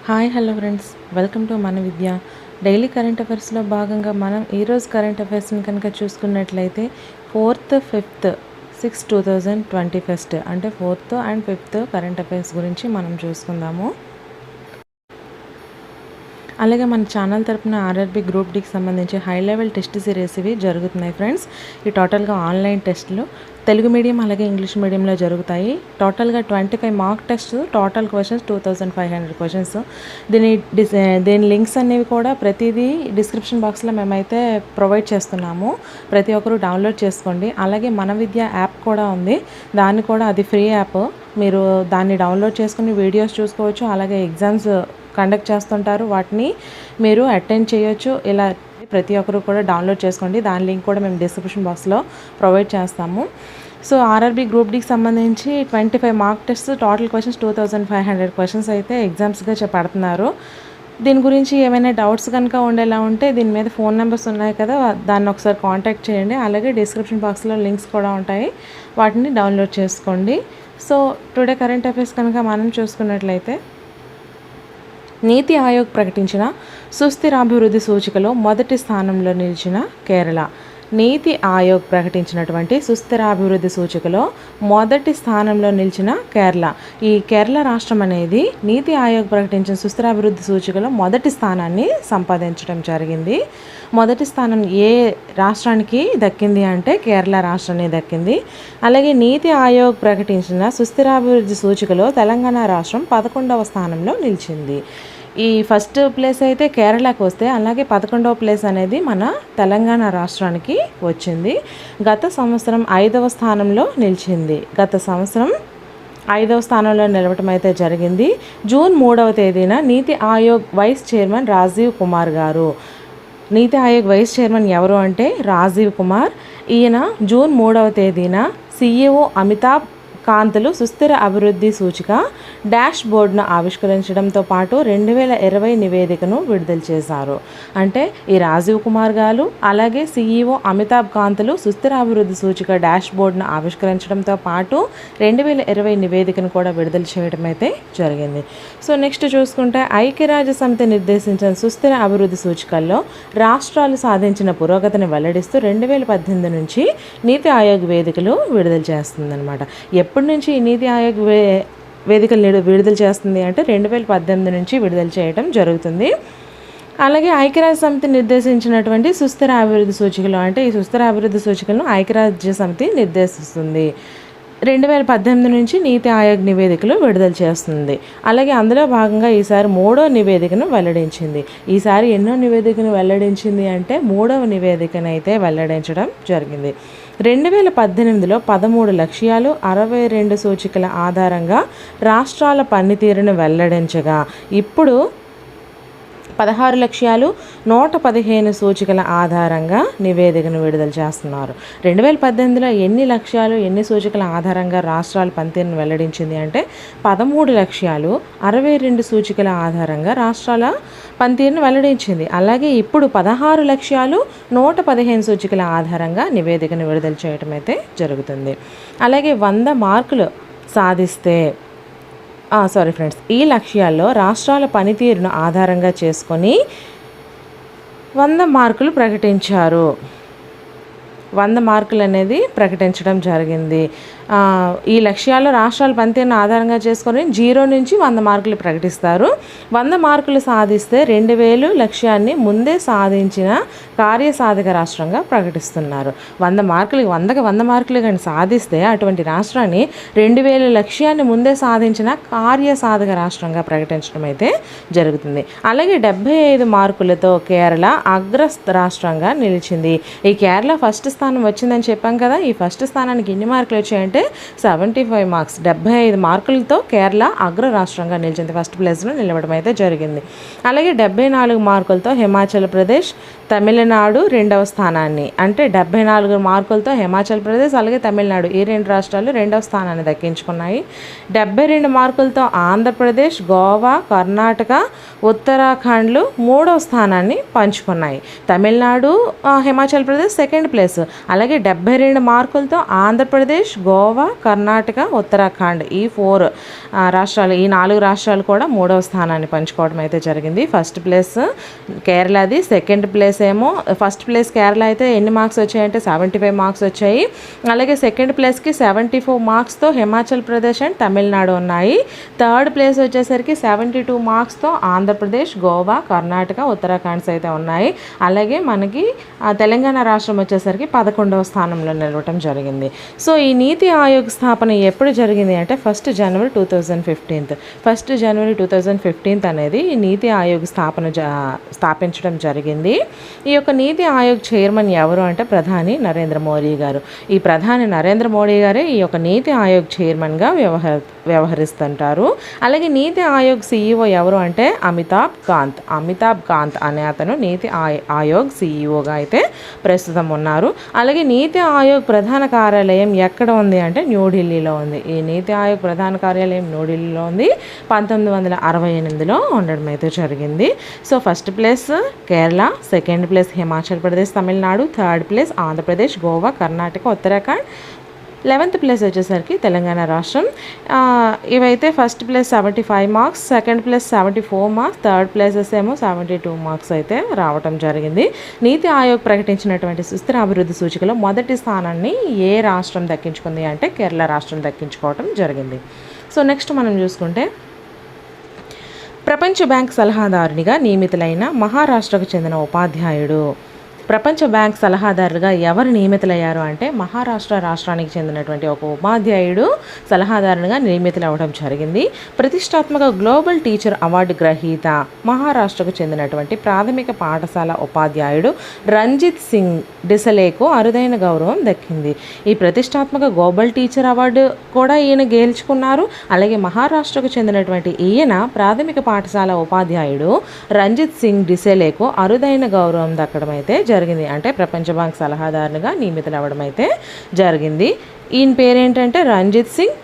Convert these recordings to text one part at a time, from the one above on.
Hi hello friends, welcome to మన విద్య. Daily current అఫైర్స్లో భాగంగా మనం ఈరోజు కరెంట్ అఫైర్స్ని కనుక చూసుకున్నట్లయితే 4th, 5th, 6, 2021 అంటే 4th and 5th current affairs గురించి మనం చూసుకుందాము. అలాగే మన ఛానల్ తరపున ఆర్ఆర్బీ గ్రూప్ డికి సంబంధించి హై లెవెల్ టెస్ట్ సిరీస్ ఇవి జరుగుతున్నాయి ఫ్రెండ్స్. ఈ టోటల్గా ఆన్లైన్ టెస్టులు తెలుగు మీడియం అలాగే ఇంగ్లీష్ మీడియంలో జరుగుతాయి. టోటల్గా 25 mark test, total questions 2500 questions. దీని లింక్స్ అనేవి కూడా ప్రతిదీ డిస్క్రిప్షన్ బాక్స్లో మేమైతే ప్రొవైడ్ చేస్తున్నాము. ప్రతి ఒక్కరు డౌన్లోడ్ చేసుకోండి. అలాగే మన విద్య యాప్ కూడా ఉంది, దాన్ని కూడా అది ఫ్రీ యాప్. మీరు దాన్ని డౌన్లోడ్ చేసుకుని వీడియోస్ చూసుకోవచ్చు. అలాగే ఎగ్జామ్స్ కండక్ట్ చేస్తుంటారు, వాటిని మీరు అటెండ్ చేయొచ్చు. ఇలా ప్రతి ఒక్కరు కూడా డౌన్లోడ్ చేసుకోండి. దాని లింక్ కూడా మేము డిస్క్రిప్షన్ బాక్స్లో ప్రొవైడ్ చేస్తాము. సో ఆర్ఆర్బీ గ్రూప్ డికి సంబంధించి 25 mark test, total questions 2500 questions అయితే ఎగ్జామ్స్గా పెడుతున్నారు. దీని గురించి ఏమైనా డౌట్స్ కనుక ఉండేలా ఉంటే దీని మీద ఫోన్ నెంబర్స్ ఉన్నాయి కదా, దాన్ని ఒకసారి కాంటాక్ట్ చేయండి. అలాగే డిస్క్రిప్షన్ బాక్స్లో లింక్స్ కూడా ఉంటాయి, వాటిని డౌన్లోడ్ చేసుకోండి. సో టుడే కరెంట్ అఫైర్స్ కనుక మనం చూసుకున్నట్లయితే, నీతి ఆయోగ్ ప్రకటించిన సుస్థిరాభివృద్ధి సూచికలో మొదటి స్థానంలో నిలిచిన కేరళ. నీతి ఆయోగ్ ప్రకటించినటువంటి సుస్థిరాభివృద్ధి సూచికలో మొదటి స్థానంలో నిలిచిన కేరళ. ఈ కేరళ రాష్ట్రం అనేది నీతి ఆయోగ్ ప్రకటించిన సుస్థిరాభివృద్ధి సూచికలో మొదటి స్థానాన్ని సంపాదించడం జరిగింది. మొదటి స్థానం ఏ రాష్ట్రానికి దక్కింది అంటే కేరళ రాష్ట్రానికి దక్కింది. అలాగే నీతి ఆయోగ్ ప్రకటించిన సుస్థిరాభివృద్ధి సూచికలో తెలంగాణ రాష్ట్రం 11వ స్థానంలో నిలిచింది. ఈ ఫస్ట్ ప్లేస్ అయితే కేరళకు వస్తే, అలాగే 11వ ప్లేస్ అనేది మన తెలంగాణ రాష్ట్రానికి వచ్చింది. గత సంవత్సరం 5వ స్థానంలో నిలిచింది. గత సంవత్సరం 5వ స్థానంలో నిలవటం అయితే జరిగింది. జూన్ 3వ తేదీన నీతి ఆయోగ్ వైస్ చైర్మన్ రాజీవ్ కుమార్ గారు. నీతి ఆయోగ్ వైస్ చైర్మన్ ఎవరు అంటే రాజీవ్ కుమార్. ఈయన జూన్ 3వ తేదీన CEO అమితాబ్ కాంత్లు సుస్థిర అభివృద్ధి సూచిక డాష్ బోర్డును ఆవిష్కరించడంతో పాటు 2020 నివేదికను విడుదల చేశారు. అంటే ఈ రాజీవ్ కుమార్ గారు అలాగే CEO అమితాబ్ కాంత్లు సుస్థిర అభివృద్ధి సూచిక డాష్ బోర్డును ఆవిష్కరించడంతో పాటు 2020 నివేదికను కూడా విడుదల చేయడం అయితే జరిగింది. సో నెక్స్ట్ చూసుకుంటే, ఐక్యరాజ్య సమితి నిర్దేశించిన సుస్థిర అభివృద్ధి సూచికల్లో రాష్ట్రాలు సాధించిన పురోగతిని వెల్లడిస్తూ 2018 నుంచి నీతి ఆయోగ్ వేదికలు విడుదల చేస్తుందన్నమాట. ఎప్పటి నుంచి ఈ నీతి ఆయోగ్ వేదికలు విడుదల చేస్తుంది అంటే 2018 నుంచి విడుదల చేయడం జరుగుతుంది. అలాగే ఐక్యరాజ్య సమితి నిర్దేశించినటువంటి సుస్థిర అభివృద్ధి సూచికలు అంటే ఈ సుస్థిర అభివృద్ధి సూచికలను ఐక్యరాజ్య సమితి నిర్దేశిస్తుంది. 2018 నుంచి నీతి ఆయోగ్ నివేదికలు విడుదల చేస్తుంది. అలాగే అందులో భాగంగా ఈసారి 3వ నివేదికను వెల్లడించింది. ఈసారి ఎన్నో నివేదికను వెల్లడించింది అంటే 3వ నివేదికను అయితే వెల్లడించడం జరిగింది. 2018లో 13 లక్ష్యాలు 62 సూచికల ఆధారంగా రాష్ట్రాల పనితీరును వెల్లడించగా, ఇప్పుడు 16 లక్ష్యాలు 115 సూచికల ఆధారంగా నివేదికను విడుదల చేస్తున్నారు. 2018లో ఎన్ని లక్ష్యాలు ఎన్ని సూచికల ఆధారంగా రాష్ట్రాల పనితీరును వెల్లడించింది అంటే 13 లక్ష్యాలు 62 సూచికల ఆధారంగా రాష్ట్రాల పనితీరును వెల్లడించింది. అలాగే ఇప్పుడు 16 లక్ష్యాలు 115 సూచికల ఆధారంగా నివేదికను విడుదల చేయడం అయితే జరుగుతుంది. అలాగే 100 మార్కులు సాధిస్తే ఈ లక్ష్యాల్లో రాష్ట్రాల పనితీరును ఆధారంగా చేసుకొని 100 మార్కులు ప్రకటించారు. 100 మార్కులు అనేది ప్రకటించడం జరిగింది. ఈ లక్ష్యాల్లో రాష్ట్రాల పనితీరును ఆధారంగా చేసుకొని 0 నుంచి 100 మార్కులు ప్రకటిస్తారు. 100 మార్కులు సాధిస్తే 2000 లక్ష్యాన్ని ముందే సాధించిన కార్యసాధక రాష్ట్రంగా ప్రకటిస్తున్నారు. 100 మార్కులకి 100 మార్కులు కానీ సాధిస్తే అటువంటి రాష్ట్రాన్ని 2000 లక్ష్యాన్ని ముందే సాధించిన కార్యసాధక రాష్ట్రంగా ప్రకటించడం అయితే జరుగుతుంది. అలాగే 75 మార్కులతో కేరళ అగ్ర రాష్ట్రంగా నిలిచింది. ఈ కేరళ ఫస్ట్ స్థానం వచ్చిందని చెప్పాం కదా. ఈ ఫస్ట్ స్థానానికి ఎన్ని మార్కులు వచ్చాయంటే 75 మార్క్స్. 75 మార్కులతో కేరళ అగ్ర రాష్ట్రంగా నిలిచింది, ఫస్ట్ ప్లేస్లో నిలవడం అయితే జరిగింది. అలాగే 74 మార్కులతో హిమాచల్ ప్రదేశ్, తమిళనాడు 2వ స్థానాన్ని, అంటే 74 మార్కులతో హిమాచల్ ప్రదేశ్ అలాగే తమిళనాడు ఈ 2 రాష్ట్రాలు 2వ స్థానాన్ని దక్కించుకున్నాయి. 72 మార్కులతో ఆంధ్రప్రదేశ్, గోవా, కర్ణాటక, ఉత్తరాఖండ్లు 3వ స్థానాన్ని పంచుకున్నాయి. Tamil Nadu, Himachal Pradesh second place. అలాగే 72 మార్కులతో ఆంధ్రప్రదేశ్, గోవా, గోవా, కర్ణాటక, ఉత్తరాఖండ్ ఈ 4 రాష్ట్రాలు, ఈ 4 రాష్ట్రాలు కూడా 3వ స్థానాన్ని పంచుకోవడం అయితే జరిగింది. ఫస్ట్ ప్లేస్ కేరళది, సెకండ్ ప్లేస్ ఏమో ఫస్ట్ ప్లేస్ కేరళ అయితే ఎన్ని మార్క్స్ వచ్చాయంటే 75 మార్క్స్ వచ్చాయి. అలాగే సెకండ్ ప్లేస్కి 74 మార్క్స్తో హిమాచల్ ప్రదేశ్ అండ్ తమిళనాడు ఉన్నాయి. థర్డ్ ప్లేస్ వచ్చేసరికి 72 మార్క్స్తో ఆంధ్రప్రదేశ్, గోవా, కర్ణాటక, ఉత్తరాఖండ్స్ అయితే ఉన్నాయి. అలాగే మనకి తెలంగాణ రాష్ట్రం వచ్చేసరికి 11వ స్థానంలో నిలవటం జరిగింది. సో ఈ నీతి ఆయోగ్ స్థాపన ఎప్పుడు జరిగింది అంటే 1 జనవరి 2015 అనేది ఈ నీతి ఆయోగ్ స్థాపించడం జరిగింది. ఈ యొక్క నీతి ఆయోగ్ చైర్మన్ ఎవరు అంటే ప్రధాని నరేంద్ర మోడీ గారు. ఈ ప్రధాని నరేంద్ర మోడీ గారే ఈ యొక్క నీతి ఆయోగ్ చైర్మన్గా వ్యవహరిస్తుంటారు. అలాగే నీతి ఆయోగ్ CEO ఎవరు అంటే అమితాబ్ కాంత్ అనే అతను నీతి ఆయోగ్ CEOగా అయితే ప్రస్తుతం ఉన్నారు. అలాగే నీతి ఆయోగ్ ప్రధాన కార్యాలయం ఎక్కడ ఉంది అంటే న్యూఢిల్లీలో ఉంది. ఈ నీతి ఆయోగ్ ప్రధాన కార్యాలయం న్యూఢిల్లీలో ఉంది. 1968లో ఉండడం అయితే జరిగింది. So first place Kerala, second place Himachal Pradesh, Tamil Nadu, third place Andhra Pradesh, Goa, Karnataka, Uttarakhand, 11th place వచ్చేసరికి తెలంగాణ రాష్ట్రం. ఇవైతే first place 75 marks, second place 74 marks, third places ఏమో 72 మార్క్స్ అయితే రావటం జరిగింది. నీతి ఆయోగ్ ప్రకటించినటువంటి సుస్థిర అభివృద్ధి సూచికలో మొదటి స్థానాన్ని ఏ రాష్ట్రం దక్కించుకుంది అంటే కేరళ రాష్ట్రం దక్కించుకోవటం జరిగింది. సో నెక్స్ట్ మనం చూసుకుంటే ప్రపంచ బ్యాంక్ సలహాదారునిగా నియమితులైన మహారాష్ట్రకు చెందిన ఉపాధ్యాయుడు. ప్రపంచ బ్యాంక్ సలహాదారుగా ఎవరు నియమితులయ్యారు అంటే మహారాష్ట్ర రాష్ట్రానికి చెందినటువంటి ఒక ఉపాధ్యాయుడు సలహాదారునిగా నియమితులవ్వడం జరిగింది. ప్రతిష్టాత్మక గ్లోబల్ టీచర్ అవార్డు గ్రహీత మహారాష్ట్రకు చెందినటువంటి ప్రాథమిక పాఠశాల ఉపాధ్యాయుడు రంజిత్ సింగ్ డిసలేకు అరుదైన గౌరవం దక్కింది. ఈ ప్రతిష్టాత్మక గ్లోబల్ టీచర్ అవార్డు కూడా ఈయన గెలుచుకున్నారు. అలాగే మహారాష్ట్రకు చెందినటువంటి ఈయన ప్రాథమిక పాఠశాల ఉపాధ్యాయుడు రంజిత్ సింగ్ డిసలేకు అరుదైన గౌరవం దక్కడం అయితే జరిగింది. అంటే ప్రపంచ బ్యాంక్ సలహాదారునిగా నియమితులవ్వడం అయితే జరిగింది. ఈయన పేరేంటంటే రంజిత్ సింగ్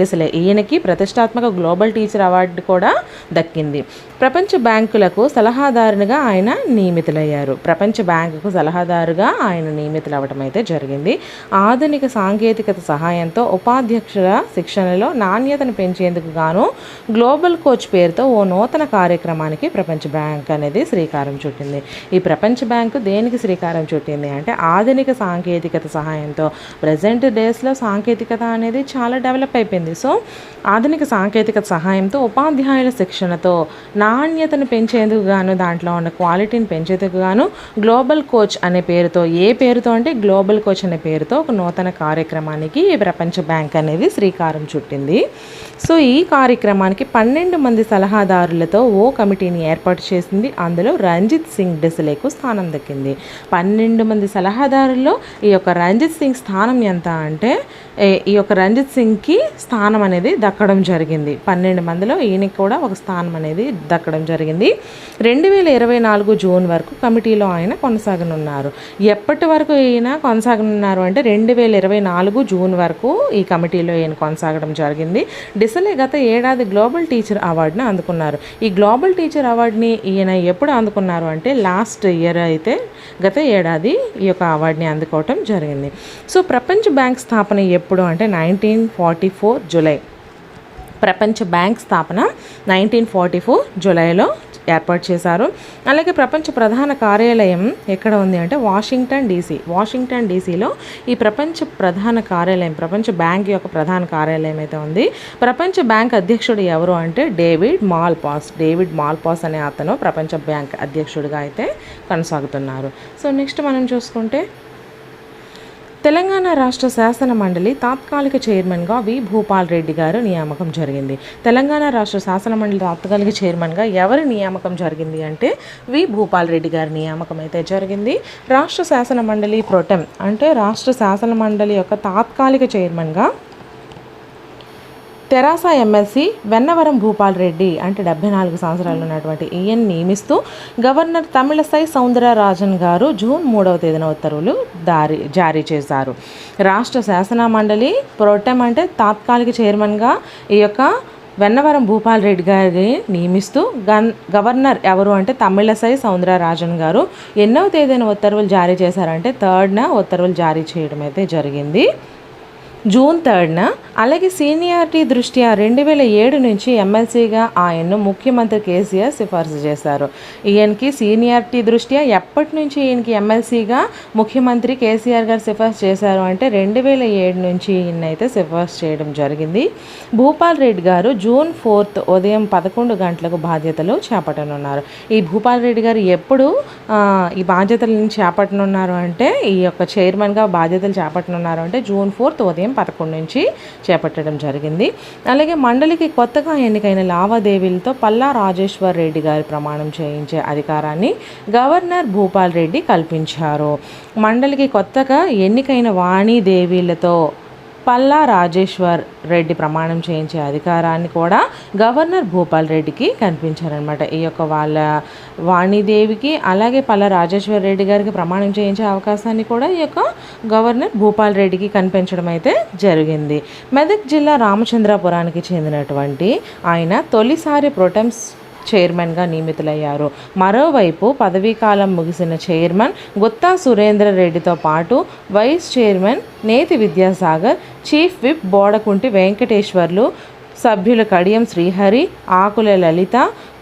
డిసలే. ఈయనకి ప్రతిష్టాత్మక గ్లోబల్ టీచర్ అవార్డు కూడా దక్కింది. ప్రపంచ బ్యాంకులకు సలహాదారునిగా ఆయన నియమితులయ్యారు. ప్రపంచ బ్యాంకుకు సలహాదారుగా ఆయన నియమితులవ్వడం అయితే జరిగింది. ఆధునిక సాంకేతికత సహాయంతో ఉపాధ్యక్షుల శిక్షణలో నాణ్యతను పెంచేందుకు గాను గ్లోబల్ కోచ్ పేరుతో ఓ నూతన కార్యక్రమానికి ప్రపంచ బ్యాంక్ అనేది శ్రీకారం చుట్టింది. ఈ ప్రపంచ బ్యాంకు దేనికి శ్రీకారం చుట్టింది అంటే ఆధునిక సాంకేతికత సహాయంతో. ప్రజెంట్ డేస్లో సాంకేతికత అనేది చాలా డెవలప్ అయిపోయింది. సో ఆధునిక సాంకేతికత సహాయంతో ఉపాధ్యాయుల శిక్షణతో నాణ్యతను పెంచేందుకు గాను, దాంట్లో ఉన్న క్వాలిటీని పెంచేందుకు గాను గ్లోబల్ కోచ్ అనే పేరుతో, ఏ పేరుతో అంటే గ్లోబల్ కోచ్ అనే పేరుతో ఒక నూతన కార్యక్రమానికి ప్రపంచ బ్యాంక్ అనేది శ్రీకారం చుట్టింది. సో ఈ కార్యక్రమానికి 12 మంది సలహాదారులతో ఓ కమిటీని ఏర్పాటు చేసింది. అందులో రంజిత్ సింగ్ డిసలేకు స్థానం దక్కింది. 12 మంది సలహాదారుల్లో ఈ యొక్క రంజిత్ సింగ్ స్థానం ఎంత అంటే ఈ యొక్క రంజిత్ సింగ్కి స్థానం అనేది దక్కడం జరిగింది. 12 మందిలో ఈయనకి కూడా ఒక స్థానం అనేది దక్కడం జరిగింది. 2024 జూన్ వరకు కమిటీలో ఆయన కొనసాగనున్నారు. ఎప్పటి వరకు ఈయన కొనసాగనున్నారు అంటే 2024 జూన్ వరకు ఈ కమిటీలో ఈయన కొనసాగడం జరిగింది. డిసలే గత ఏడాది గ్లోబల్ టీచర్ అవార్డుని అందుకున్నారు. ఈ గ్లోబల్ టీచర్ అవార్డుని ఈయన ఎప్పుడు అందుకున్నారు అంటే లాస్ట్ ఇయర్ అయితే గత ఏడాది ఈ యొక్క అవార్డుని అందుకోవటం జరిగింది. సో ప్రపంచ బ్యాంక్ స్థాపన ఎప్పుడు అంటే 1944 జూలై. ప్రపంచ బ్యాంక్ స్థాపన 1944 జూలైలో ఏర్పాటు చేశారు. అలాగే ప్రపంచ ప్రధాన కార్యాలయం ఎక్కడ ఉంది అంటే వాషింగ్టన్ డీసీలో ఈ ప్రపంచ ప్రధాన కార్యాలయం, ప్రపంచ బ్యాంక్ యొక్క ప్రధాన కార్యాలయం అయితే ఉంది. ప్రపంచ బ్యాంక్ అధ్యక్షుడు ఎవరు అంటే డేవిడ్ మాల్పాస్ అనే అతను ప్రపంచ బ్యాంక్ అధ్యక్షుడిగా అయితే కొనసాగుతున్నారు. సో నెక్స్ట్ మనం చూసుకుంటే తెలంగాణ రాష్ట్ర శాసన మండలి తాత్కాలిక చైర్మన్గా వి భూపాల్ రెడ్డి గారు నియామకం జరిగింది. తెలంగాణ రాష్ట్ర శాసన మండలి తాత్కాలిక చైర్మన్గా ఎవరి నియామకం జరిగింది అంటే వి భూపాల్ రెడ్డి గారి నియామకం అయితే జరిగింది. రాష్ట్ర శాసన మండలి ప్రోటెం అంటే రాష్ట్ర శాసన మండలి యొక్క తాత్కాలిక చైర్మన్గా తెరాస ఎమ్మెల్సీ వెన్నవరం భూపాల్ రెడ్డి అంటే 74 సంవత్సరాలు ఉన్నటువంటి ఈయన నియమిస్తూ గవర్నర్ తమిళసై సౌందరరాజన్ గారు జూన్ 3వ తేదీన ఉత్తర్వులు జారీ చేశారు. రాష్ట్ర శాసన మండలి ప్రోటెం అంటే తాత్కాలిక చైర్మన్గా ఈ యొక్క వెన్నవరం భూపాల్ రెడ్డి గారిని నియమిస్తూ గవర్నర్ ఎవరు అంటే తమిళసై సౌందరరాజన్ గారు ఎన్నో తేదీన ఉత్తర్వులు జారీ చేశారంటే 3rd ఉత్తర్వులు జారీ చేయడం అయితే జరిగింది. జూన్ 3న. అలాగే సీనియారిటీ దృష్ట్యా 2007 నుంచి ఎమ్మెల్సీగా ఆయన్ను ముఖ్యమంత్రి కేసీఆర్ సిఫార్సు చేశారు. ఈయనకి సీనియారిటీ దృష్ట్యా ఎప్పటి నుంచి ఈయనకి ఎమ్మెల్సీగా ముఖ్యమంత్రి కేసీఆర్ గారు సిఫార్సు చేశారు అంటే 2007 నుంచి ఈయనైతే సిఫార్సు చేయడం జరిగింది. భూపాల్ రెడ్డి గారు జూన్ 4 ఉదయం 11 గంటలకు బాధ్యతలు చేపట్టనున్నారు. ఈ భూపాల్ రెడ్డి గారు ఎప్పుడు ఈ బాధ్యతలను చేపట్టనున్నారు అంటే ఈ యొక్క చైర్మన్గా బాధ్యతలు చేపట్టనున్నారు అంటే జూన్ 4 ఉదయం 11 నుంచి చేపట్టడం జరిగింది. అలాగే మండలికి కొత్తగా ఎన్నికైన లావాదేవీలతో పల్లా రాజేశ్వర్ రెడ్డి గారి ప్రమాణం చేయించే అధికారాన్ని గవర్నర్ భూపాల్ రెడ్డి కల్పించారు. మండలికి కొత్తగా ఎన్నికైన వాణీదేవీలతో పల్లా రాజేశ్వర్ రెడ్డి ప్రమాణం చేయించే అధికారాన్ని కూడా గవర్నర్ భూపాల్ రెడ్డికి కనిపించారనమాట. ఈ యొక్క వాళ్ళ వాణిదేవికి అలాగే పల్లా రాజేశ్వర్ రెడ్డి గారికి ప్రమాణం చేయించే అవకాశాన్ని కూడా ఈ యొక్క గవర్నర్ భూపాల్ రెడ్డికి కనిపించడం అయితే జరిగింది. మెదక్ జిల్లా రామచంద్రాపురానికి చెందినటువంటి ఆయన తొలిసారి ప్రొటెంస్ చైర్మన్గా నియమితులయ్యారు. మరోవైపు పదవీకాలం ముగిసిన చైర్మన్ గుత్తా సురేంద్ర రెడ్డితో పాటు వైస్ చైర్మన్ నేతి విద్యాసాగర్, చీఫ్ విప్ బోడకుంటి వెంకటేశ్వర్లు, సభ్యులు కడియం శ్రీహరి, ఆకుల లలిత,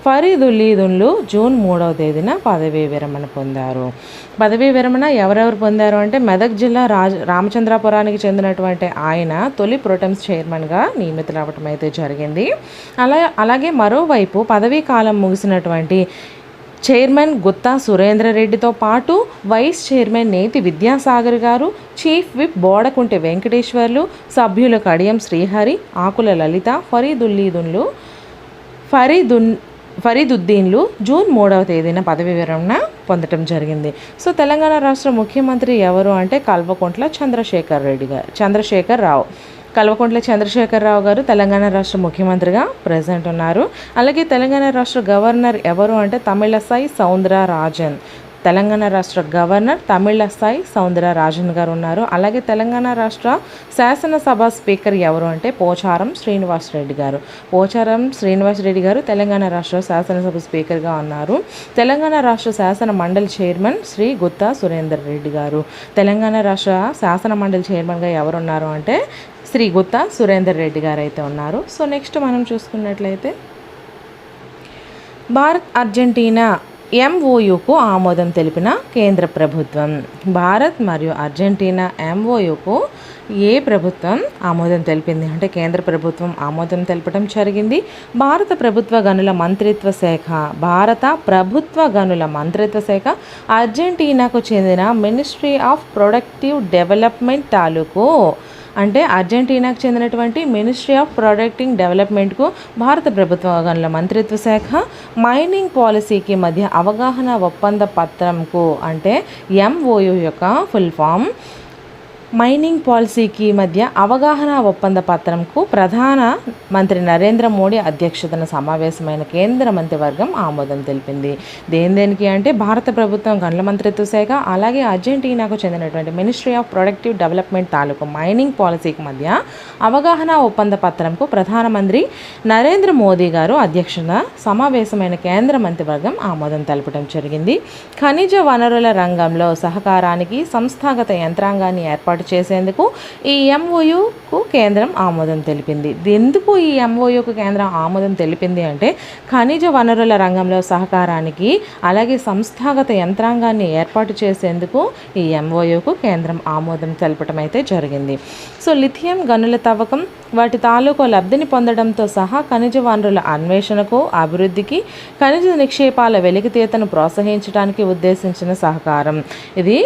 ఫరీదుల్లీదున్లు జూన్ 3వ తేదీన పదవీ విరమణ పొందారు. పదవీ విరమణ ఎవరెవరు పొందారు అంటే మెదక్ జిల్లా రామచంద్రాపురానికి చెందినటువంటి ఆయన తొలి ప్రొటెంస్ చైర్మన్గా నియమితులవ్వటం అయితే జరిగింది. అలాగే మరోవైపు పదవీ కాలం ముగిసినటువంటి చైర్మన్ గుత్తా సురేంద్ర రెడ్డితో పాటు వైస్ చైర్మన్ నేతి విద్యాసాగర్ గారు, చీఫ్ విప్ బోడకుంటి వెంకటేశ్వర్లు, సభ్యులు కడియం శ్రీహరి, ఆకుల లలిత, ఫరీదుద్దీన్లు జూన్ 3వ తేదీన పదవి విరమణ పొందడం జరిగింది. సో తెలంగాణ రాష్ట్ర ముఖ్యమంత్రి ఎవరు అంటే కల్వకుంట్ల చంద్రశేఖర్ రావు గారు తెలంగాణ రాష్ట్ర ముఖ్యమంత్రిగా ప్రజెంట్ ఉన్నారు. అలాగే తెలంగాణ రాష్ట్ర గవర్నర్ ఎవరు అంటే తమిళసై సౌందరరాజన్. తెలంగాణ రాష్ట్ర గవర్నర్ తమిళసై సౌందరరాజన్ గారు ఉన్నారు. అలాగే తెలంగాణ రాష్ట్ర శాసనసభ స్పీకర్ ఎవరు అంటే పోచారం శ్రీనివాస్ రెడ్డి గారు తెలంగాణ రాష్ట్ర శాసనసభ స్పీకర్గా ఉన్నారు. తెలంగాణ రాష్ట్ర శాసన మండలి చైర్మన్ శ్రీ గుత్తా సురేందర్ రెడ్డి గారు. తెలంగాణ రాష్ట్ర శాసన మండలి చైర్మన్గా ఎవరు ఉన్నారు అంటే శ్రీ గుత్తా సురేందర్ రెడ్డి గారు అయితే ఉన్నారు. సో నెక్స్ట్ మనం చూసుకున్నట్లయితే భారత్ అర్జెంటీనా ఎంఓయూకు ఆమోదం తెలిపిన కేంద్ర ప్రభుత్వం. భారత్ మరియు అర్జెంటీనా ఎంఓయూకు ఏ ప్రభుత్వం ఆమోదం తెలిపింది అంటే కేంద్ర ప్రభుత్వం ఆమోదం తెలపడం జరిగింది. భారత ప్రభుత్వ గనుల మంత్రిత్వ శాఖ అర్జెంటీనాకు చెందిన మినిస్ట్రీ ఆఫ్ ప్రొడక్టివ్ డెవలప్మెంట్ తాలూకు అంటే అర్జెంటీనాకు చెందినటువంటి మినిస్ట్రీ ఆఫ్ ప్రొడక్టివ్ డెవలప్మెంట్కు భారత ప్రభుత్వ గనుల మంత్రిత్వ శాఖ మైనింగ్ పాలసీకి మధ్య అవగాహన ఒప్పంద పత్రంకు అంటే ఎంఓయూ యొక్క ఫుల్ ఫామ్ మైనింగ్ పాలసీకి మధ్య అవగాహన ఒప్పంద పత్రంకు ప్రధాన మంత్రి నరేంద్ర మోడీ అధ్యక్షతన సమావేశమైన కేంద్ర మంత్రివర్గం ఆమోదం తెలిపింది. దేనికి అంటే భారత ప్రభుత్వం గనుల మంత్రిత్వ శాఖ అలాగే అర్జెంటీనాకు చెందినటువంటి మినిస్ట్రీ ఆఫ్ ప్రొడక్టివ్ డెవలప్మెంట్ తాలూకు మైనింగ్ పాలసీకి మధ్య అవగాహన ఒప్పంద పత్రంకు ప్రధానమంత్రి నరేంద్ర మోదీ గారు అధ్యక్షతన సమావేశమైన కేంద్ర మంత్రివర్గం ఆమోదం తెలపడం జరిగింది. ఖనిజ వనరుల రంగంలో సహకారానికి సంస్థాగత యంత్రాంగాన్ని ఏర్పాటు చేసేందుకు ఈ ఎంఓయూకు కేంద్రం ఆమోదం తెలిపింది. ఎందుకు ఈ ఎంఓయూకు కేంద్రం ఆమోదం తెలిపింది అంటే ఖనిజ వనరుల రంగంలో సహకారానికి అలాగే సంస్థాగత యంత్రాంగాన్ని ఏర్పాటు చేసేందుకు ఈ ఎంఓయూకు కేంద్రం ఆమోదం తెలపడం అయితే జరిగింది. సో లిథియం గనుల తవ్వకం వాటి తాలూకు లబ్ధిని పొందడంతో సహా ఖనిజ వనరుల అన్వేషణకు అభివృద్ధికి ఖనిజ నిక్షేపాల వెలికితీతను ప్రోత్సహించడానికి ఉద్దేశించిన సహకారం. ఇది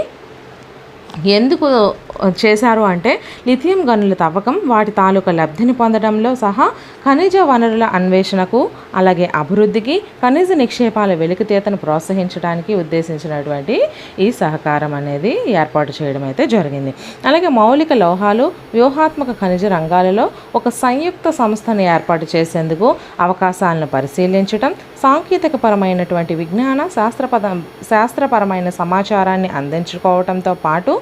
ఎందుకు చేశారు అంటే లిథియం గనుల తవ్వకం వాటి తాలూకా లబ్ధిని పొందడంలో సహా ఖనిజ వనరుల అన్వేషణకు అలాగే అభివృద్ధికి ఖనిజ నిక్షేపాల వెలికితీతను ప్రోత్సహించడానికి ఉద్దేశించినటువంటి ఈ సహకారం అనేది ఏర్పాటు చేయడం అయితే జరిగింది. అలాగే మౌలిక లోహాలు వ్యూహాత్మక ఖనిజ రంగాలలో ఒక సంయుక్త సంస్థను ఏర్పాటు చేసేందుకు అవకాశాలను పరిశీలించడం, సాంకేతికపరమైనటువంటి విజ్ఞాన శాస్త్రపరమైన సమాచారాన్ని అందించుకోవడంతో పాటు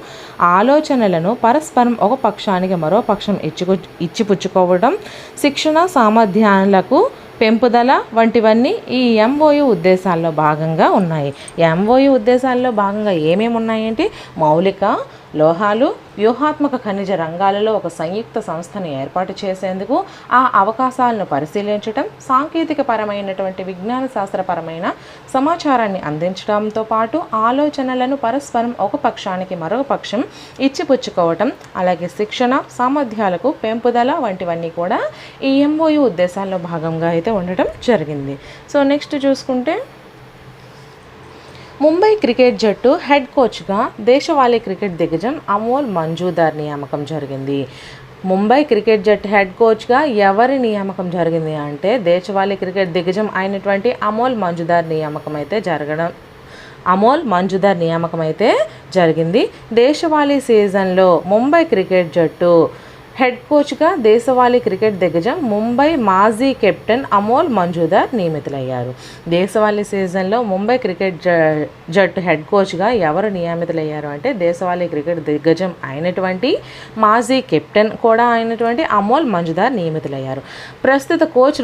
ఆలోచనలను పరస్పరం ఒక పక్షానికి మరో పక్షం ఇచ్చిపుచ్చుకోవడం, శిక్షణ సామర్థ్యాలకు పెంపుదల వంటివన్నీ ఈ ఎంఓయూ ఉద్దేశాల్లో భాగంగా ఉన్నాయి. ఎంఓయూ ఉద్దేశాల్లో భాగంగా ఏమేమి ఉన్నాయంటే మౌలిక లోహాలు, వ్యూహాత్మక ఖనిజ రంగాలలో ఒక సంయుక్త సంస్థను ఏర్పాటు చేసేందుకు, ఆ అవకాశాలను పరిశీలించటం, సాంకేతిక పరమైనటువంటి విజ్ఞాన శాస్త్రపరమైన సమాచారాన్ని అందించడంతో పాటు ఆలోచనలను పరస్పరం ఒక పక్షానికి మరొక పక్షం ఇచ్చిపుచ్చుకోవటం, అలాగే శిక్షణ సామర్థ్యాలకు పెంపుదల వంటివన్నీ కూడా ఈ ఎంఓయు ఉద్దేశాల్లో భాగంగా అయితే ఉండటం జరిగింది. సో నెక్స్ట్ చూసుకుంటే ముంబై క్రికెట్ జట్టు హెడ్ కోచ్గా దేశవాళీ క్రికెట్ దిగ్గజం అమోల్ మంజుదార్ నియామకం జరిగింది. ముంబై క్రికెట్ జట్టు హెడ్ కోచ్గా ఎవరి నియామకం జరిగింది అంటే దేశవాళీ క్రికెట్ దిగ్గజం అయినటువంటి అమోల్ మంజుదార్ నియామకం అయితే జరిగింది. దేశవాళీ సీజన్లో ముంబై క్రికెట్ జట్టు హెడ్ కోచ్గా దేశవాళీ క్రికెట్ దిగ్గజం ముంబై మాజీ కెప్టెన్ అమోల్ మంజుదార్ నియమితులయ్యారు. దేశవాళీ సీజన్లో ముంబై క్రికెట్ జట్టు హెడ్ కోచ్గా ఎవరు నియమితులయ్యారు అంటే దేశవాళీ క్రికెట్ దిగ్గజం అయినటువంటి మాజీ కెప్టెన్ కూడా అయినటువంటి అమోల్ మంజుదార్ నియమితులయ్యారు. ప్రస్తుత కోచ్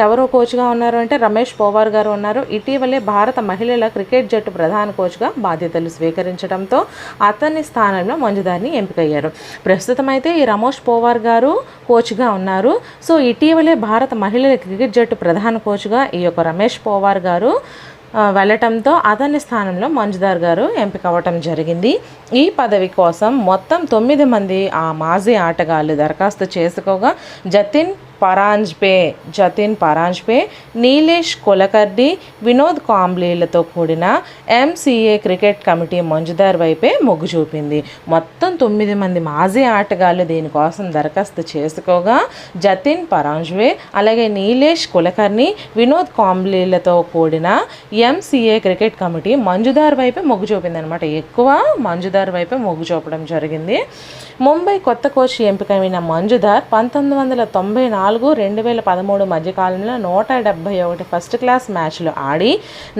ఎవరు కోచ్గా ఉన్నారు అంటే రమేష్ పోవార్ గారు ఉన్నారు. ఇటీవలే భారత మహిళల క్రికెట్ జట్టు ప్రధాన కోచ్గా బాధ్యతలు స్వీకరించడంతో అతని స్థానంలో మంజుదార్ని ఎంపికయ్యారు. ప్రస్తుతం అయితే ఈ రమేష్ పోవార్ గారు కోచ్గా ఉన్నారు. సో ఇటీవలే భారత మహిళల క్రికెట్ జట్టు ప్రధాన కోచ్గా ఈ యొక్క రమేష్ పోవార్ గారు వెళ్ళటంతో అతని స్థానంలో మంజుదార్ గారు ఎంపిక అవ్వటం జరిగింది. ఈ పదవి కోసం మొత్తం 9 మంది ఆ మాజీ ఆటగాళ్లు దరఖాస్తు చేసుకోగా జతిన్ పరాంజ్పే, నీలేష్ కులకర్ణి, వినోద్ కాంబ్లీలతో కూడిన ఎంసీఏ క్రికెట్ కమిటీ మంజుదార్ వైపే మొగ్గు చూపింది. మొత్తం 9 మంది మాజీ ఆటగాళ్లు దీనికోసం దరఖాస్తు చేసుకోగా జతిన్ పరాంజ్పే, అలాగే నీలేష్ కులకర్ణి, వినోద్ కాంబ్లీలతో కూడిన ఎంసీఏ క్రికెట్ కమిటీ మంజుదార్ వైపే మొగ్గు చూపింది అనమాట. ఎక్కువ మంజుదార్ వైపే మొగ్గు చూపడం జరిగింది. ముంబై కొత్త కోచ్ ఎంపికైన మంజుదార్ 1994-2013 మధ్యకాలంలో 171 ఫస్ట్ క్లాస్ మ్యాచ్లు ఆడి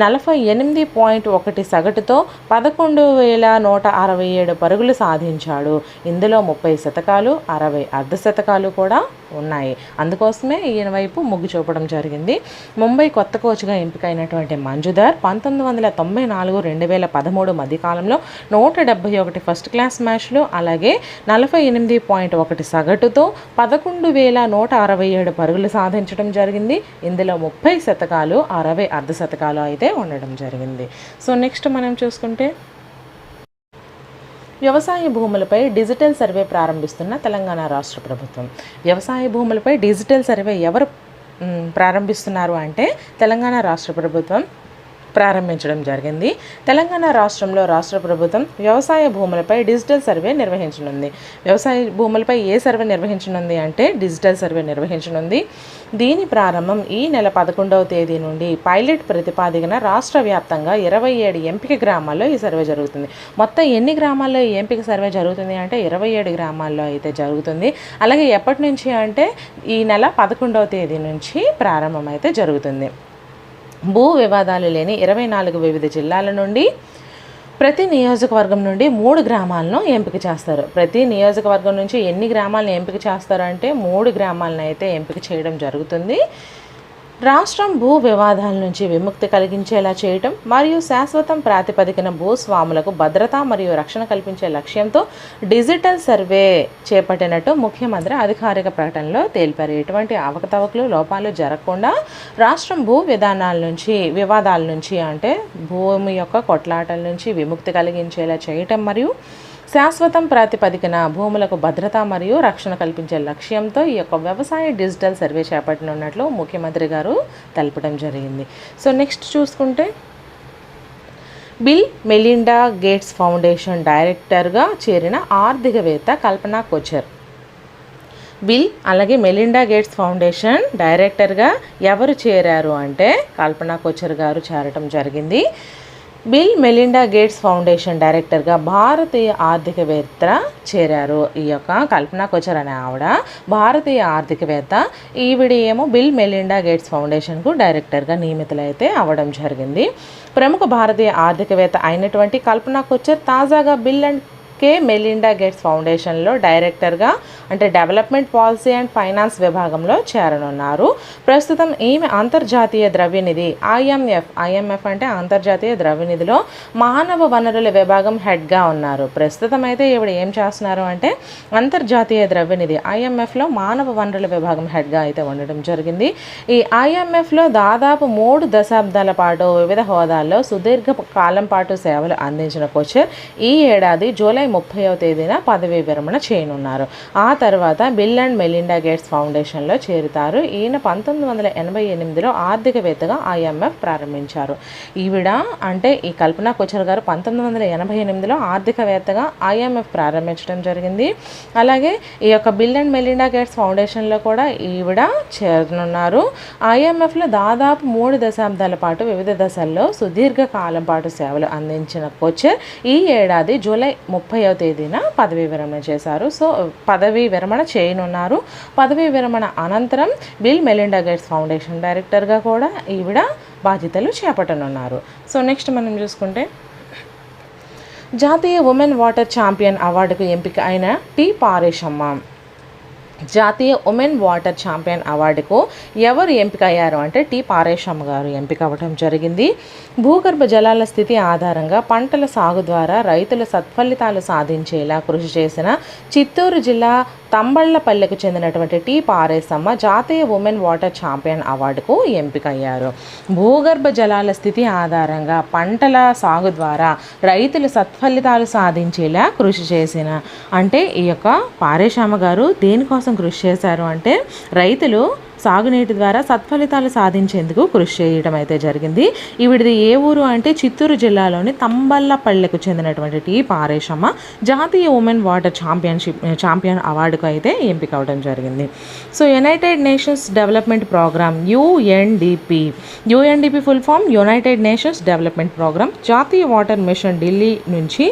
48.1 సగటుతో 11,167 పరుగులు సాధించాడు. ఇందులో 30 శతకాలు, 60 అర్ధశతకాలు కూడా ఉన్నాయి. అందుకోసమే ఈయన వైపు మొగ్గు చూపడం జరిగింది. ముంబై కొత్త కోచ్గా ఎంపికైనటువంటి మంజుదార్ 1994-2013 మధ్యకాలంలో 171 ఫస్ట్ క్లాస్ మ్యాచ్లు, అలాగే 48.1 సగటుతో 11,167 పరుగులు సాధించడం జరిగింది. ఇందులో 30 శతకాలు, 60 అర్ధశతకాలు అయితే ఉండడం జరిగింది. సో నెక్స్ట్ మనం చూసుకుంటే వ్యవసాయ భూములపై డిజిటల్ సర్వే ప్రారంభిస్తున్న తెలంగాణ రాష్ట్ర ప్రభుత్వం. వ్యవసాయ భూములపై డిజిటల్ సర్వే ఎవరు ప్రారంభిస్తున్నారు అంటే తెలంగాణ రాష్ట్ర ప్రభుత్వం ప్రారంభించడం జరిగింది. తెలంగాణ రాష్ట్రంలో రాష్ట్ర ప్రభుత్వం వ్యవసాయ భూములపై డిజిటల్ సర్వే నిర్వహించనుంది. వ్యవసాయ భూములపై ఏ సర్వే నిర్వహించనుంది అంటే డిజిటల్ సర్వే నిర్వహించనుంది. దీని ప్రారంభం ఈ నెల 11వ తేదీ నుండి పైలట్ ప్రతిపాదికన రాష్ట్ర వ్యాప్తంగా 27 ఎంపిక గ్రామాల్లో ఈ సర్వే జరుగుతుంది. మొత్తం ఎన్ని గ్రామాల్లో ఈ ఎంపిక సర్వే జరుగుతుంది అంటే 27 గ్రామాల్లో అయితే జరుగుతుంది. అలాగే ఎప్పటి నుంచి అంటే ఈ నెల 11వ తేదీ నుంచి ప్రారంభం అయితే జరుగుతుంది. భూ వివాదాలు లేని 24 వివిధ జిల్లాల నుండి ప్రతి నియోజకవర్గం నుండి 3 గ్రామాలను ఎంపిక చేస్తారు. ప్రతి నియోజకవర్గం నుంచి ఎన్ని గ్రామాలను ఎంపిక చేస్తారు అంటే 3 గ్రామాలను అయితే ఎంపిక చేయడం జరుగుతుంది. రాష్ట్రం భూ వివాదాల నుంచి విముక్తి కలిగించేలా చేయటం మరియు శాశ్వతం ప్రాతిపదికన భూస్వాములకు భద్రత మరియు రక్షణ కల్పించే లక్ష్యంతో డిజిటల్ సర్వే చేపట్టినట్టు ముఖ్యమంత్రి అధికారిక ప్రకటనలో తెలిపారు. ఎటువంటి అవకతవకలు, లోపాలు జరగకుండా రాష్ట్రం భూ వివాదాల నుంచి అంటే భూమి యొక్క కొట్లాటల నుంచి విముక్తి కలిగించేలా చేయటం మరియు శాశ్వతం ప్రాతిపదికన భూములకు భద్రత మరియు రక్షణ కల్పించే లక్ష్యంతో ఈ యొక్క వ్యవసాయ డిజిటల్ సర్వే చేపట్టనున్నట్లు ముఖ్యమంత్రి గారు తెలపడం జరిగింది. సో నెక్స్ట్ చూసుకుంటే బిల్ మెలిండా గేట్స్ ఫౌండేషన్ డైరెక్టర్గా చేరిన ఆర్థికవేత్త కల్పనా కొచ్చర్. బిల్ అలాగే మెలిండా గేట్స్ ఫౌండేషన్ డైరెక్టర్గా ఎవరు చేరారు అంటే కల్పనా కొచ్చర్ గారు చేరటం జరిగింది. బిల్ మెలిండా గేట్స్ ఫౌండేషన్ డైరెక్టర్గా భారతీయ ఆర్థికవేత్త చేరారు. ఈ యొక్క కల్పనా కొచ్చర్ అనే ఆవిడ భారతీయ ఆర్థికవేత్త. ఈవిడ ఏమో బిల్ మెలిండా గేట్స్ ఫౌండేషన్కు డైరెక్టర్గా నియమితులైతే అవ్వడం జరిగింది. ప్రముఖ భారతీయ ఆర్థికవేత్త అయినటువంటి కల్పనా కొచ్చర్ తాజాగా బిల్ అండ్ మెలిండా గేట్స్ ఫౌండేషన్లో డైరెక్టర్గా అంటే డెవలప్మెంట్ పాలసీ అండ్ ఫైనాన్స్ విభాగంలో చేరనున్నారు. ప్రస్తుతం ఈమె అంతర్జాతీయ ద్రవ్యనిధి ఐఎంఎఫ్ అంటే అంతర్జాతీయ ద్రవ్యనిధిలో మానవ వనరుల విభాగం హెడ్గా ఉన్నారు. ప్రస్తుతం అయితే ఈవిడ ఏం చేస్తున్నారు అంటే అంతర్జాతీయ ద్రవ్యనిధి ఐఎంఎఫ్లో మానవ వనరుల విభాగం హెడ్గా అయితే ఉండడం జరిగింది. ఈ ఐఎంఎఫ్లో దాదాపు 3 దశాబ్దాల పాటు వివిధ హోదాల్లో సుదీర్ఘ కాలం పాటు సేవలు అందించిన కోచర్ ఈ ఏడాది జూలై 30వ తేదీన పదవీ విరమణ చేయనున్నారు. ఆ తర్వాత బిల్ అండ్ మెలిండా గేట్స్ ఫౌండేషన్లో చేరుతారు. ఈయన 1988లో ఆర్థికవేత్తగా ఐఎంఎఫ్ ప్రారంభించారు. ఈవిడ అంటే ఈ కల్పనా కోచర్ గారు 1988లో ఆర్థికవేత్తగా ఐఎంఎఫ్ ప్రారంభించడం జరిగింది. అలాగే ఈ యొక్క బిల్ అండ్ మెలిండా గేట్స్ ఫౌండేషన్లో కూడా ఈవిడ చేరనున్నారు. ఐఎంఎఫ్లో దాదాపు 3 దశాబ్దాల పాటు వివిధ దశల్లో సుదీర్ఘ కాలం పాటు సేవలు అందించిన కోచర్ ఈ ఏడాది జూలై 30వ తేదీన పదవీ విరమణ చేశారు. సో పదవీ విరమణ చేయనున్నారు. పదవీ విరమణ అనంతరం బిల్ మెలిండా గేట్స్ ఫౌండేషన్ డైరెక్టర్గా కూడా ఈవిడ బాధ్యతలు చేపట్టనున్నారు. సో నెక్స్ట్ మనం చూసుకుంటే జాతీయ ఉమెన్ వాటర్ ఛాంపియన్ అవార్డుకు ఎంపిక అయిన టి పారేశమ్మ. జాతీయ ఉమెన్ వాటర్ ఛాంపియన్ అవార్డుకు ఎవరు ఎంపిక అయ్యారు అంటే టి పారేశమ్మ గారు ఎంపిక అవ్వడం జరిగింది. భూగర్భ జలాల స్థితి ఆధారంగా పంటల సాగు ద్వారా రైతులు సత్ఫలితాలు సాధించేలా కృషి చేసిన చిత్తూరు జిల్లా తంబళ్లపల్లెకు చెందినటువంటి టి పారేశమ్మ జాతీయ ఉమెన్ వాటర్ ఛాంపియన్ అవార్డుకు ఎంపిక అయ్యారు. భూగర్భ జలాల స్థితి ఆధారంగా పంటల సాగు ద్వారా రైతులు సత్ఫలితాలు సాధించేలా కృషి చేసిన అంటే ఈ యొక్క పారేశమ్మ గారు దేనికోసం కృషి చేశారు అంటే రైతులు సాగునీటి ద్వారా సత్ఫలితాలు సాధించేందుకు కృషి చేయడం అయితే జరిగింది. ఈవిడిది ఏ ఊరు అంటే చిత్తూరు జిల్లాలోని తంబళ్లపల్లెకు చెందినటువంటి టి పారేశమ్మ జాతీయ ఉమెన్ వాటర్ ఛాంపియన్ అవార్డుకు అయితే ఎంపిక అవడం జరిగింది. So United Nations Development Programme UNDP full form United Nations Development Programme జాతీయ వాటర్ మిషన్ ఢిల్లీ నుంచి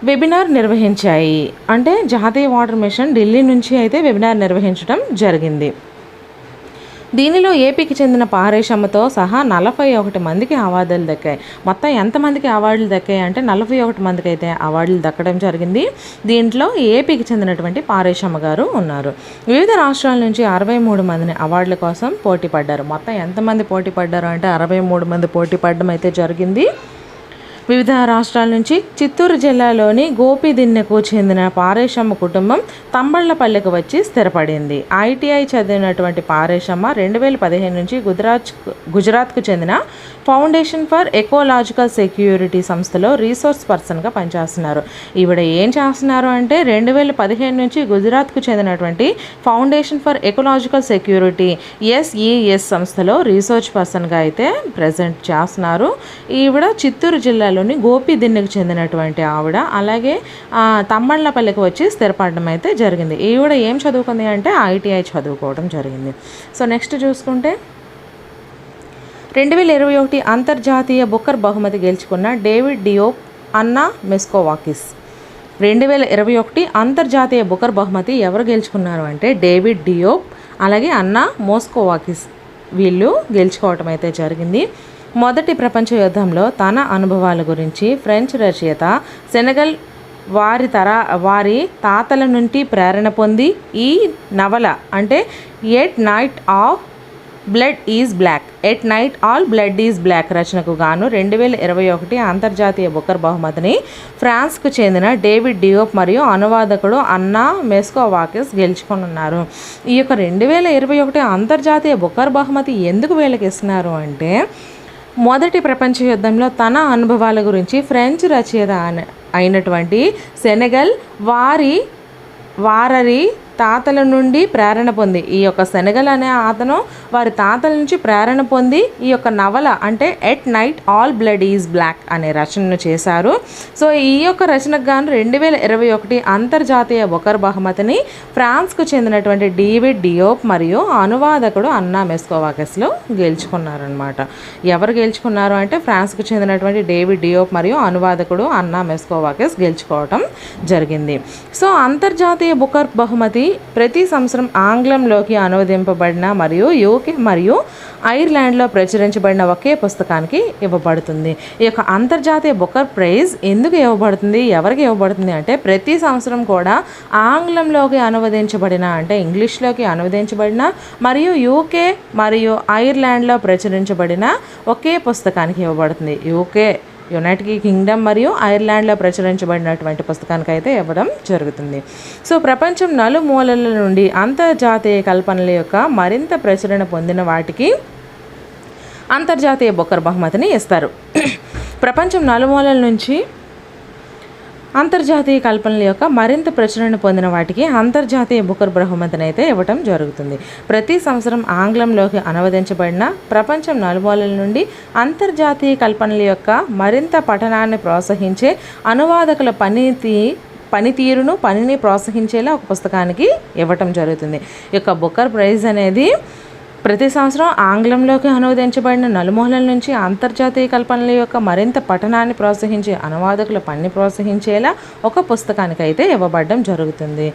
వెబినార్ నిర్వహించాయి. అంటే జాతీయ వాటర్ మిషన్ ఢిల్లీ నుంచి అయితే వెబినార్ నిర్వహించడం జరిగింది. దీనిలో ఏపీకి చెందిన పారేశమ్మతో సహా 41 మందికి అవార్డులు దక్కాయి. మొత్తం ఎంతమందికి అవార్డులు దక్కాయి అంటే 41 మందికి అయితే అవార్డులు దక్కడం జరిగింది. దీంట్లో ఏపీకి చెందినటువంటి పారేశమ్మ గారు ఉన్నారు. వివిధ రాష్ట్రాల నుంచి 63 మందిని అవార్డుల కోసం పోటీ పడ్డారు. మొత్తం ఎంతమంది పోటీ పడ్డారు అంటే 63 మంది పోటీ పడడం అయితే జరిగింది. వివిధ రాష్ట్రాల నుంచి చిత్తూరు జిల్లాలోని గోపిదిన్నెకు చెందిన పారేశమ్మ కుటుంబం తంబళ్లపల్లెకు వచ్చి స్థిరపడింది. ఐటీఐ చదివినటువంటి పారేశమ్మ 2015 నుంచి గుజరాత్కు చెందిన ఫౌండేషన్ ఫర్ ఎకోలాజికల్ సెక్యూరిటీ సంస్థలో రీసోర్స్ పర్సన్గా పనిచేస్తున్నారు. ఈవిడ ఏం చేస్తున్నారు అంటే 2015 నుంచి గుజరాత్కు చెందినటువంటి foundation for ecological security SES సంస్థలో రీసెర్చ్ పర్సన్గా అయితే ప్రజెంట్ చేస్తున్నారు. ఈవిడ చిత్తూరు జిల్లాలోని గోపిదిన్నెకు చెందినటువంటి ఆవిడ. అలాగే తమ్మళ్ళపల్లికి వచ్చి స్థిరపడడం అయితే జరిగింది. ఈవిడ ఏం చదువుకుంది అంటే ITI చదువుకోవడం జరిగింది. సో నెక్స్ట్ చూసుకుంటే 2021 అంతర్జాతీయ బుకర్ బహుమతి గెలుచుకున్న డేవిడ్ డియోప్, అన్నా మెస్కోవాకిస్. 2021 అంతర్జాతీయ బుకర్ బహుమతి ఎవరు గెలుచుకున్నారు అంటే డేవిడ్ డియోప్ అలాగే అన్నా మెస్కోవాకిస్ వీళ్ళు గెలుచుకోవటం అయితే జరిగింది. మొదటి ప్రపంచ యుద్ధంలో తన అనుభవాల గురించి ఫ్రెంచ్ రచయిత సెనెగల్ వారి తాతల నుండి ప్రేరణ పొంది ఈ నవల అంటే at night all blood is black రచనకు గాను 2021 అంతర్జాతీయ బుకర్ బహుమతిని ఫ్రాన్స్కు చెందిన డేవిడ్ డియోప్ మరియు అనువాదకుడు అన్నా మెస్కోవాకిస్ గెలుచుకున్నారు. ఈ యొక్క 2021 అంతర్జాతీయ బుకర్ బహుమతి ఎందుకు వీళ్ళకి ఇస్తున్నారు అంటే మొదటి ప్రపంచ యుద్ధంలో తన అనుభవాల గురించి ఫ్రెంచ్ రచయిత అయినటువంటి సెనెగల్ వారి తాతల నుండి ప్రేరణ పొంది ఈ యొక్క సెనెగల్ అనే అతను వారి తాతల నుంచి ప్రేరణ పొంది ఈ యొక్క నవల అంటే at night all blood is black అనే రచనను చేశారు. సో ఈ యొక్క రచనకు గాను 2021 అంతర్జాతీయ బుకర్ బహుమతిని ఫ్రాన్స్కు చెందినటువంటి డేవిడ్ డియోప్ మరియు అనువాదకుడు అన్నా మెస్కోవాకిస్లో గెలుచుకున్నారనమాట. ఎవరు గెలుచుకున్నారు అంటే ఫ్రాన్స్కు చెందినటువంటి డేవిడ్ డియోప్ మరియు అనువాదకుడు అన్నా మెస్కోవాకిస్ గెలుచుకోవటం జరిగింది. సో అంతర్జాతీయ బుకర్ బహుమతి ప్రతి సంవత్సరం ఆంగ్లంలోకి అనువదింపబడిన మరియు యూకే మరియు ఐర్లాండ్లో ప్రచురించబడిన ఒకే పుస్తకానికి ఇవ్వబడుతుంది. ఈ యొక్క అంతర్జాతీయ బుకర్ ప్రైజ్ ఎందుకు ఇవ్వబడుతుంది, ఎవరికి ఇవ్వబడుతుంది అంటే ప్రతి సంవత్సరం కూడా ఆంగ్లంలోకి అనువదించబడిన అంటే ఇంగ్లీష్లోకి అనువదించబడిన మరియు యూకే మరియు ఐర్లాండ్లో ప్రచురించబడిన ఒకే పుస్తకానికి ఇవ్వబడుతుంది. యునైటెడ్ కింగ్డమ్ మరియు ఐర్లాండ్లో ప్రచురించబడినటువంటి పుస్తకానికి అయితే ఇవ్వడం జరుగుతుంది. సో ప్రపంచం నలుమూలల నుండి అంతర్జాతీయ కల్పనల యొక్క మరింత ప్రచురణ పొందిన వాటికి అంతర్జాతీయ బుకర్ బహుమతిని ఇస్తారు. ప్రపంచం నలుమూలల నుంచి అంతర్జాతీయ కల్పనల యొక్క మరింత ప్రచురణ పొందిన వాటికి అంతర్జాతీయ బుకర్ బహుమతిని అయితే ఇవ్వటం జరుగుతుంది. ప్రతి సంవత్సరం ఆంగ్లంలోకి అనువదించబడిన ప్రపంచం నలుమూలల నుండి అంతర్జాతీయ కల్పనల యొక్క మరింత పఠనాన్ని ప్రోత్సహించే అనువాదకుల పనిని ప్రోత్సహించేలా ఒక పుస్తకానికి ఇవ్వటం జరుగుతుంది. ఈ యొక్క బుకర్ ప్రైజ్ అనేది ప్రతి సంవత్సరం ఆంగ్లంలోకి అనువదించబడిన నలుమూలల నుంచి అంతర్జాతీయ కల్పనల యొక్క మరింత పఠనాన్ని ప్రోత్సహించే అనువాదకుల పనిని ప్రోత్సహించేలా ఒక పుస్తకానికి అయితే ఇవ్వబడడం జరుగుతుంది.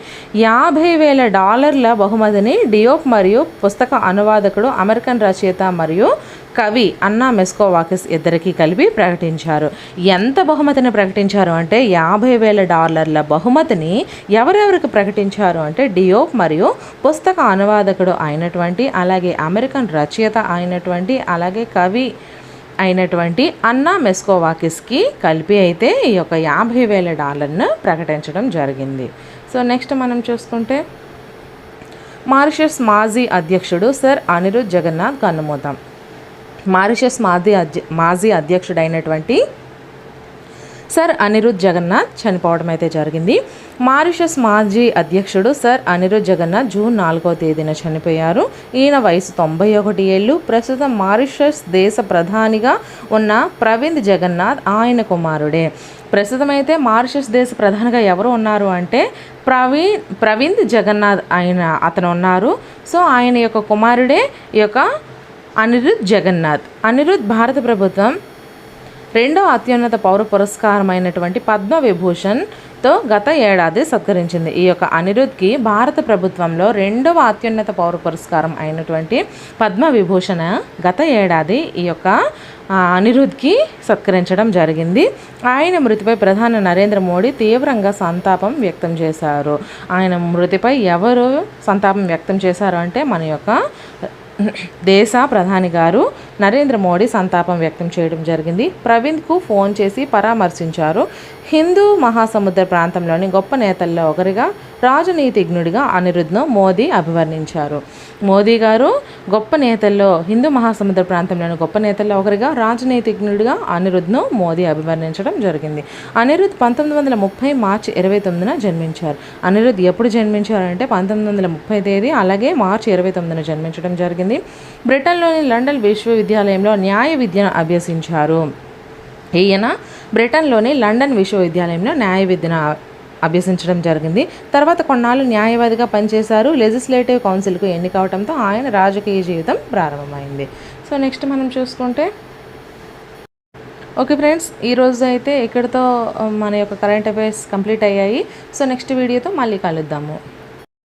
$50,000 బహుమతిని డియోప్ మరియు పుస్తక అనువాదకుడు, అమెరికన్ రచయిత మరియు కవి అన్నా మెస్కోవాకిస్ ఇద్దరికి కలిపి ప్రకటించారు. ఎంత బహుమతిని ప్రకటించారు అంటే $50,000 బహుమతిని ఎవరెవరికి ప్రకటించారు అంటే డియోప్ మరియు పుస్తక అనువాదకుడు అయినటువంటి, అలాగే అమెరికన్ రచయిత అయినటువంటి, అలాగే కవి అయినటువంటి అన్నా మెస్కోవాకిస్కి కలిపి అయితే ఈ యొక్క $50,000 ప్రకటించడం జరిగింది. సో నెక్స్ట్ మనం చూసుకుంటే మారిషస్ మాజీ అధ్యక్షుడు సర్ అనిరుద్ జగన్నాథ్ కన్నుమూత. మారిషస్ మాజీ అధ్యక్షుడైనటువంటి సర్ అనిరుద్ జగన్నాథ్ చనిపోవడం అయితే జరిగింది. మారిషస్ మాజీ అధ్యక్షుడు సర్ అనిరుద్ జగన్నాథ్ జూన్ 4వ తేదీన చనిపోయారు. ఈయన వయసు 91 ఏళ్ళు. ప్రస్తుతం మారిషస్ దేశ ప్రధానిగా ఉన్న ప్రవింద్ జగన్నాథ్ ఆయన కుమారుడే. ప్రస్తుతం అయితే మారిషస్ దేశ ప్రధానిగా ఎవరు ఉన్నారు అంటే ప్రవింద్ జగన్నాథ్ అతను ఉన్నారు. సో ఆయన యొక్క కుమారుడే ఈ యొక్క అనిరుద్ జగన్నాథ్. అనిరుద్ భారత ప్రభుత్వం 2వ అత్యున్నత పౌర పురస్కారమైనటువంటి పద్మవిభూషణ్తో గత ఏడాది సత్కరించింది. ఈ యొక్క అనిరుద్కి భారత ప్రభుత్వంలో 2వ అత్యున్నత పౌర పురస్కారం అయినటువంటి పద్మవిభూషణ గత ఏడాది ఈ యొక్క అనిరుద్కి సత్కరించడం జరిగింది. ఆయన మృతిపై ప్రధాని నరేంద్ర మోడీ తీవ్రంగా సంతాపం వ్యక్తం చేశారు. ఆయన మృతిపై ఎవరు సంతాపం వ్యక్తం చేశారు అంటే మన యొక్క దేశ ప్రధాని గారు నరేంద్ర మోడీ సంతాపం వ్యక్తం చేయడం జరిగింది. ప్రవీణ్కు ఫోన్ చేసి పరామర్శించారు. హిందూ మహాసముద్ర ప్రాంతంలోని గొప్ప నేతల్లో ఒకరిగా, రాజనీతిజ్ఞుడిగా అనిరుద్ను మోదీ అభివర్ణించారు. మోదీ గారు హిందూ మహాసముద్ర ప్రాంతంలోని గొప్ప నేతల్లో ఒకరిగా, రాజనీతిజ్ఞుడిగా అనిరుద్ను మోదీ అభివర్ణించడం జరిగింది. అనిరుద్ 1930 మార్చి 29న జన్మించారు. అనిరుద్ ఎప్పుడు జన్మించారంటే 1930 తేదీ, అలాగే మార్చి 29న జన్మించడం జరిగింది. బ్రిటన్లోని లండన్ విశ్వవిద్యాలయంలో న్యాయ విద్యను అభ్యసించారు. ఈయన బ్రిటన్లోని లండన్ విశ్వవిద్యాలయంలో న్యాయ విద్యను అభ్యసించడం జరిగింది. తర్వాత కొన్నాళ్ళు న్యాయవాదిగా పనిచేశారు. లెజిస్లేటివ్ కౌన్సిల్కు ఎన్నికవడంతో ఆయన రాజకీయ జీవితం ప్రారంభమైంది. సో నెక్స్ట్ మనం చూసుకుంటే ఓకే ఫ్రెండ్స్, ఈరోజు అయితే ఇక్కడితో మన యొక్క కరెంట్ అఫైర్స్ కంప్లీట్ అయ్యాయి. సో నెక్స్ట్ వీడియోతో మళ్ళీ కలుద్దాము.